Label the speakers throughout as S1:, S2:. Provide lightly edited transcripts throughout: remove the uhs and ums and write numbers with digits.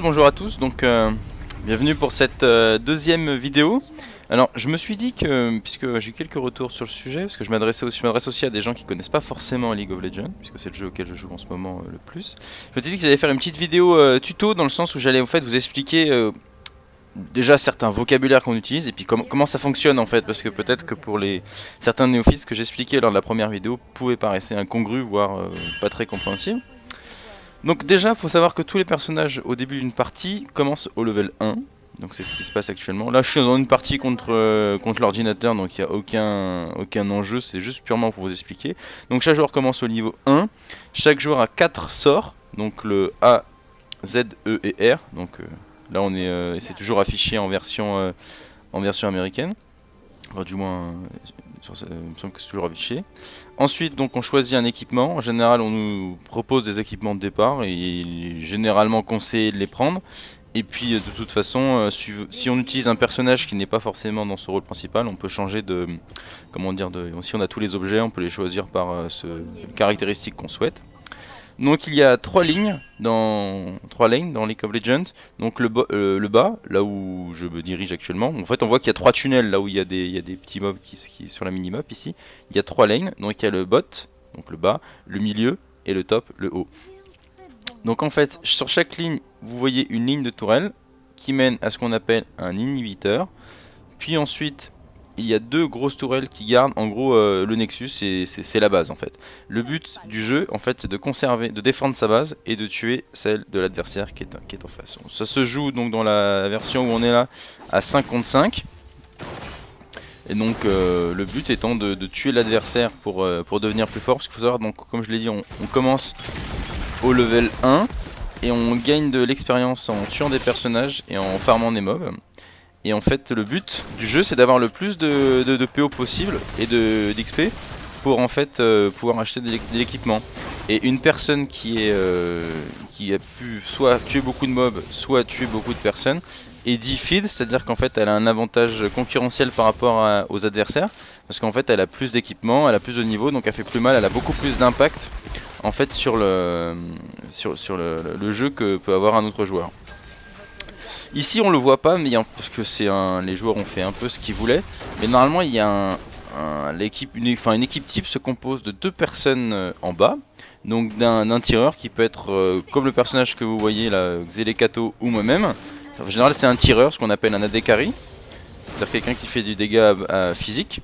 S1: Bonjour à tous, donc bienvenue pour cette deuxième vidéo. Alors je me suis dit que, puisque j'ai eu quelques retours sur le sujet, parce que je m'adresse aussi à des gens qui connaissent pas forcément League of Legends, puisque c'est le jeu auquel je joue en ce moment le plus. Je me suis dit que j'allais faire une petite vidéo tuto, dans le sens où j'allais en fait vous expliquer déjà certains vocabulaires qu'on utilise, et puis comment ça fonctionne en fait, parce que peut-être que pour certains néophytes, ce que j'expliquais lors de la première vidéo pouvait paraître incongru, voire pas très compréhensible. Donc déjà, il faut savoir que tous les personnages au début d'une partie commencent au level 1. Donc c'est ce qui se passe actuellement. Là je suis dans une partie contre l'ordinateur, donc il n'y a aucun enjeu, c'est juste purement pour vous expliquer. Donc chaque joueur commence au niveau 1. Chaque joueur a 4 sorts, donc le A, Z, E et R. Donc là c'est toujours affiché en version américaine. Enfin du moins, il me semble que c'est toujours affiché. Ensuite, donc, on choisit un équipement. En général, on nous propose des équipements de départ et il est généralement conseillé de les prendre. Et puis, de toute façon, si on utilise un personnage qui n'est pas forcément dans son rôle principal, on peut changer de... Comment dire, si on a tous les objets, on peut les choisir par caractéristique qu'on souhaite. Donc il y a trois lanes dans League of Legends. Donc le bas, là où je me dirige actuellement. En fait, on voit qu'il y a trois tunnels là où il y a des petits mobs qui sur la minimap ici. Il y a trois lanes. Donc il y a le bot, donc le bas, le milieu et le top, le haut. Donc en fait, sur chaque ligne, vous voyez une ligne de tourelle qui mène à ce qu'on appelle un inhibiteur. Puis ensuite, il y a deux grosses tourelles qui gardent en gros le Nexus, c'est la base en fait. Le but du jeu en fait c'est de défendre sa base et de tuer celle de l'adversaire qui est en face. Ça se joue donc dans la version où on est là à 5 contre 5. Et donc le but étant de tuer l'adversaire pour devenir plus fort. Parce qu'il faut savoir, donc, comme je l'ai dit, on commence au level 1 et on gagne de l'expérience en tuant des personnages et en farmant des mobs. Et en fait le but du jeu c'est d'avoir le plus de PO possible et d'XP pour en fait pouvoir acheter de l'équipement. Et une personne qui a pu soit tuer beaucoup de mobs, soit tuer beaucoup de personnes, est dit feed, c'est-à-dire qu'en fait elle a un avantage concurrentiel par rapport aux adversaires, parce qu'en fait elle a plus d'équipement, elle a plus de niveau, donc elle fait plus mal, elle a beaucoup plus d'impact en fait sur le jeu que peut avoir un autre joueur. Ici on le voit pas, mais parce que les joueurs ont fait un peu ce qu'ils voulaient. Mais normalement il y a une équipe type se compose de deux personnes en bas. Donc d'un tireur qui peut être comme le personnage que vous voyez là, Xelekato ou moi-même. En général c'est un tireur, ce qu'on appelle un AD carry. C'est-à-dire quelqu'un qui fait du dégât physique.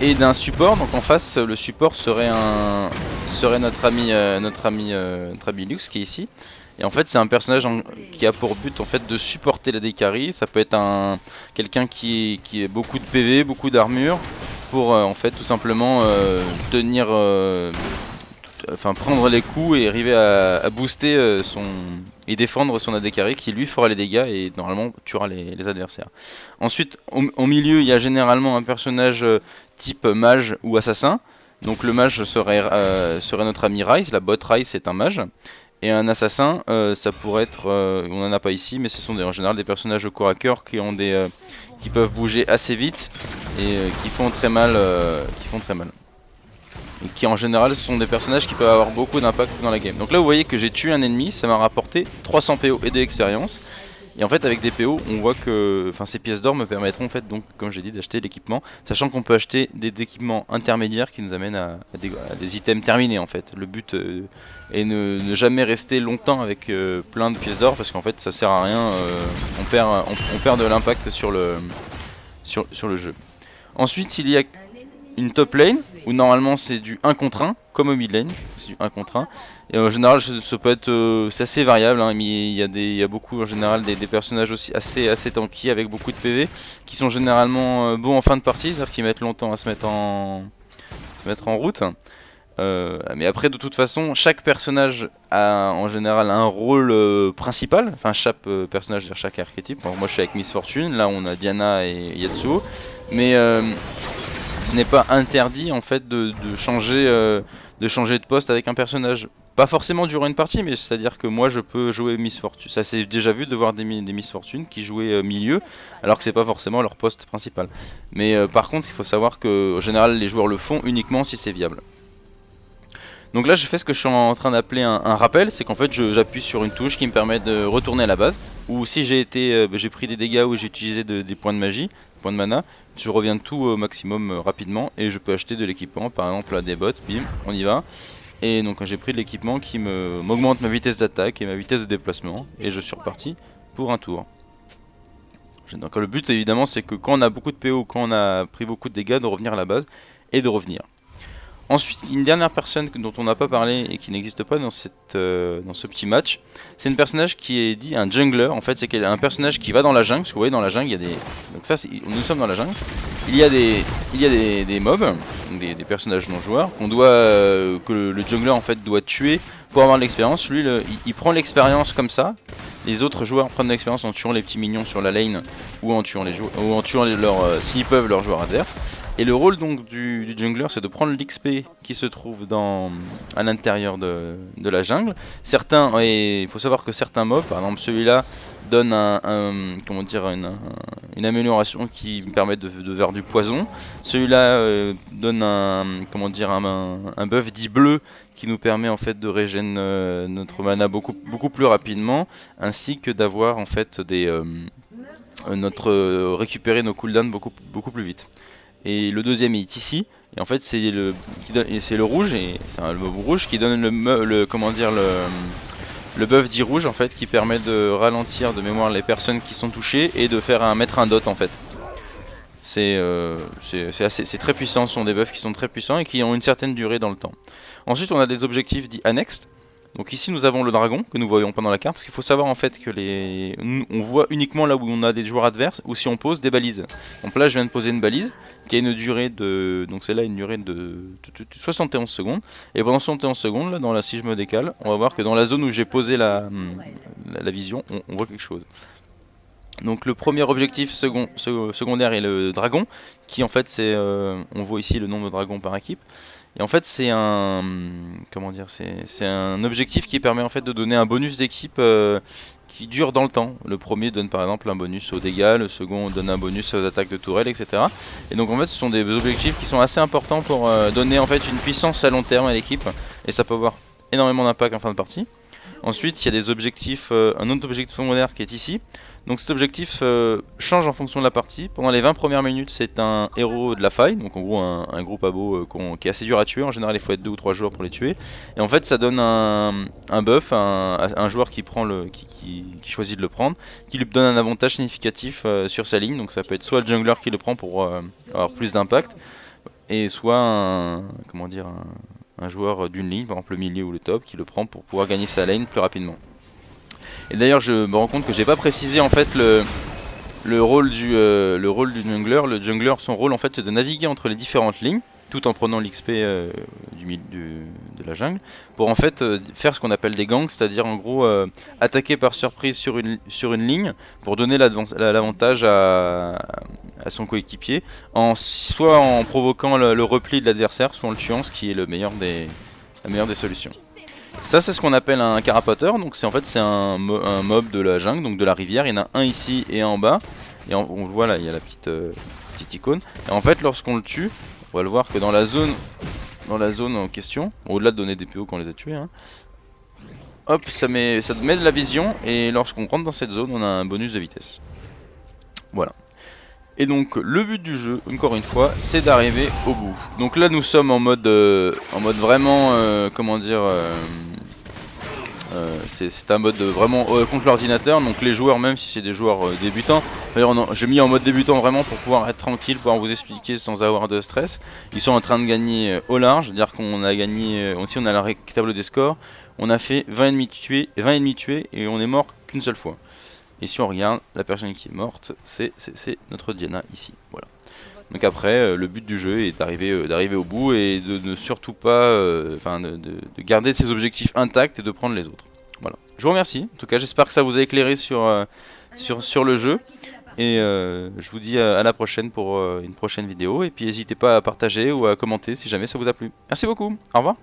S1: Et d'un support, donc en face le support serait notre ami Lux qui est ici. Et en fait c'est un personnage qui a pour but en fait de supporter la décarie. Ça peut être quelqu'un qui a beaucoup de PV, beaucoup d'armure, pour en fait tout simplement tenir, prendre les coups et arriver à booster et défendre son AD carry qui lui fera les dégâts et normalement tuera les adversaires. Ensuite au milieu il y a généralement un personnage type mage ou assassin. Donc le mage serait notre ami Ryze, la bot Ryze c'est un mage. Et un assassin, ça pourrait être, on en a pas ici, mais ce sont en général des personnages au corps à corps qui peuvent bouger assez vite et qui font très mal, Et qui en général sont des personnages qui peuvent avoir beaucoup d'impact dans la game. Donc là vous voyez que j'ai tué un ennemi, ça m'a rapporté 300 PO et de l'expérience. Et en fait avec des PO on voit que ces pièces d'or me permettront en fait donc comme j'ai dit d'acheter l'équipement, sachant qu'on peut acheter des équipements intermédiaires qui nous amènent à des items terminés en fait. Le but est ne jamais rester longtemps avec plein de pièces d'or parce qu'en fait ça sert à rien, on perd de l'impact sur le jeu. Ensuite il y a une top lane où normalement c'est du 1 contre 1 comme au mid lane, c'est du 1 contre 1. Et en général ça peut être c'est assez variable hein, mais il y a beaucoup en général des personnages aussi assez tanky avec beaucoup de PV qui sont généralement bons en fin de partie, c'est-à-dire qu'ils mettent longtemps à se mettre en route. Mais après de toute façon chaque personnage a en général un rôle principal, enfin chaque personnage de chaque archétype. Moi je suis avec Miss Fortune, là on a Diana et Yasuo, mais ce n'est pas interdit en fait de changer de poste avec un personnage. Pas forcément durant une partie, mais c'est-à-dire que moi je peux jouer Miss Fortune. Ça c'est déjà vu de voir des Miss Fortune qui jouaient milieu, alors que c'est pas forcément leur poste principal. Mais par contre il faut savoir que en général les joueurs le font uniquement si c'est viable. Donc là je fais ce que je suis en train d'appeler un rappel, c'est qu'en fait j'appuie sur une touche qui me permet de retourner à la base, ou si j'ai pris des dégâts ou j'ai utilisé des points de magie, points de mana, je reviens tout au maximum rapidement et je peux acheter de l'équipement, par exemple des bottes, bim, on y va. Et donc j'ai pris de l'équipement qui m'augmente ma vitesse d'attaque et ma vitesse de déplacement, et je suis reparti pour un tour. Donc le but évidemment c'est que quand on a beaucoup de PO, quand on a pris beaucoup de dégâts, de revenir à la base et de revenir. Ensuite, une dernière personne dont on n'a pas parlé et qui n'existe pas dans ce petit match, c'est un personnage qui est dit un jungler. En fait, c'est un personnage qui va dans la jungle, parce que vous voyez dans la jungle, il y a des... Donc ça, nous sommes dans la jungle. Il y a des mobs, des personnages non joueurs, que le jungler en fait doit tuer pour avoir de l'expérience. Lui, il prend l'expérience comme ça. Les autres joueurs prennent de l'expérience en tuant les petits minions sur la lane ou en tuant s'ils peuvent leurs joueurs adverses. Et le rôle donc du jungler, c'est de prendre l'XP qui se trouve à l'intérieur de la jungle. Il faut savoir que certains mobs, par exemple celui-là, donne une amélioration qui me permet de faire du poison. Celui-là donne un buff dit bleu qui nous permet en fait de régénérer notre mana beaucoup plus rapidement, ainsi que d'avoir en fait récupérer nos cooldowns beaucoup plus vite. Et le deuxième est ici, et en fait c'est le rouge, et c'est le mob rouge qui donne le buff dit rouge en fait, qui permet de ralentir de mémoire les personnes qui sont touchées et de mettre un dot en fait. C'est très puissant, ce sont des buffs qui sont très puissants et qui ont une certaine durée dans le temps. Ensuite on a des objectifs dits annexes. Donc ici nous avons le dragon que nous voyons pas dans la carte, parce qu'il faut savoir en fait que on voit uniquement là où on a des joueurs adverses ou si on pose des balises. Donc là je viens de poser une balise qui a une durée de... Donc celle-là une durée de 71 secondes. Et pendant 71 secondes, là, si je me décale, on va voir que dans la zone où j'ai posé la vision, on voit quelque chose. Donc le premier objectif secondaire est le dragon, qui en fait c'est... on voit ici le nombre de dragons par équipe. Et en fait c'est un objectif qui permet en fait de donner un bonus d'équipe qui dure dans le temps. Le premier donne par exemple un bonus aux dégâts, le second donne un bonus aux attaques de tourelles, etc. Et donc en fait ce sont des objectifs qui sont assez importants pour donner en fait une puissance à long terme à l'équipe, et ça peut avoir énormément d'impact en fin de partie. Ensuite il y a des objectifs, un autre objectif secondaire qui est ici. Donc cet objectif change en fonction de la partie. Pendant les 20 premières minutes c'est un héros de la faille, donc en gros un groupe abo qui est assez dur à tuer. En général il faut être 2 ou 3 joueurs pour les tuer. Et en fait ça donne un buff à un joueur qui choisit de le prendre, qui lui donne un avantage significatif sur sa ligne. Donc ça peut être soit le jungler qui le prend pour avoir plus d'impact, et soit un joueur d'une ligne, par exemple le milieu ou le top, qui le prend pour pouvoir gagner sa lane plus rapidement. Et d'ailleurs je me rends compte que j'ai pas précisé en fait le rôle du jungler. Le jungler, son rôle en fait c'est de naviguer entre les différentes lignes tout en prenant l'XP de la jungle pour en fait faire ce qu'on appelle des ganks, c'est-à-dire en gros attaquer par surprise sur une ligne pour donner l'avantage à son coéquipier, soit en provoquant le repli de l'adversaire, soit en le tuant, ce qui est la meilleure des solutions. Ça c'est ce qu'on appelle un carapateur, donc c'est un mob de la jungle, donc de la rivière. Il y en a un ici et un en bas, et on le voit là, il y a la petite icône. Et en fait lorsqu'on le tue, on va le voir que dans la zone en question, au-delà de donner des PO quand on les a tués, hein, hop, ça met de la vision, et lorsqu'on rentre dans cette zone on a un bonus de vitesse. Voilà. Et donc le but du jeu, encore une fois, c'est d'arriver au bout. Donc là nous sommes en mode vraiment, c'est un mode vraiment contre l'ordinateur. Donc les joueurs, même si c'est des joueurs débutants, d'ailleurs j'ai mis en mode débutant vraiment pour pouvoir être tranquille, pouvoir vous expliquer sans avoir de stress. Ils sont en train de gagner au large, c'est-à-dire qu'on a gagné, aussi on a la table des scores, on a fait 20 ennemis tués et on est mort qu'une seule fois. Et si on regarde, la personne qui est morte, c'est notre Diana ici. Voilà. Donc après, le but du jeu est d'arriver au bout et de ne surtout pas, de garder ses objectifs intacts et de prendre les autres. Voilà. Je vous remercie. En tout cas, j'espère que ça vous a éclairé sur le jeu. Et je vous dis à la prochaine pour une prochaine vidéo. Et puis n'hésitez pas à partager ou à commenter si jamais ça vous a plu. Merci beaucoup. Au revoir.